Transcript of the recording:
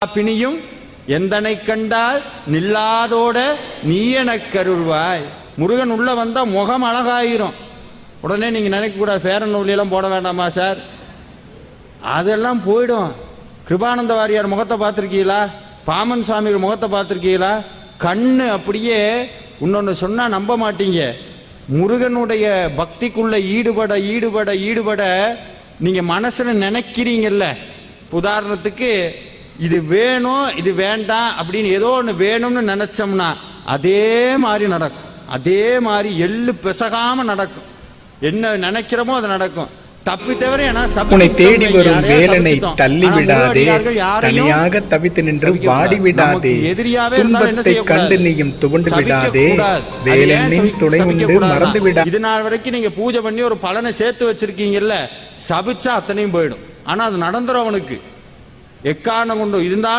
பிணியும் எந்தனை கண்டால் நில்லாதோட நீ எனக் கருள்வாய். முருகன் உள்ள வந்தா முகம் அழகாயிரும். உடனே நீங்க நினைக்க கூடாது ஃபேர் அண்ட் லவ்லி எல்லாம் போட வேண்டாமா சார், அதெல்லாம் போயிடும். கிருபானந்த வாரியார் முகத்தை பார்த்திருக்கீங்களா? பாமன் சுவாமிகள் முகத்தை பார்த்திருக்கீங்களா? கண்ணு அப்படியே. இன்னொன்னு சொன்னா நம்ப மாட்டீங்க, முருகனுடைய பக்திக்குள்ள ஈடுபட ஈடுபட ஈடுபட நீங்க மனசுல நினைக்கிறீங்கல்ல, உதாரணத்துக்கு இது வேணும் இது வேண்டாம் அப்படின்னு ஏதோ ஒன்று வேணும்னு நினைச்சோம்னா அதே மாதிரி நடக்கும். அதே மாதிரி எள்ளு பிசகாம நடக்கும். என்ன நினைக்கிறோமோ அது நடக்கும். தப்பி தவிர உன்னை தேடி வரும் வேலனை தள்ளி விடாதே, தனியாக தவித்து நின்று வாடி விடாதே, துன்பத்தை கண்டு நீயும் துவண்டு விடாதே, வேலனின் துணை உண்டு மறந்து விடா. இது நாள் வரைக்கும் நீங்க பூஜை பண்ணி ஒரு பலனை சேர்த்து வச்சிருக்கீங்கல்ல, சபிச்சா அத்தனையும் போயிடும். ஆனா அது நடந்துரும் அவனுக்கு. எக்காரணம் கொண்டு இருந்தால்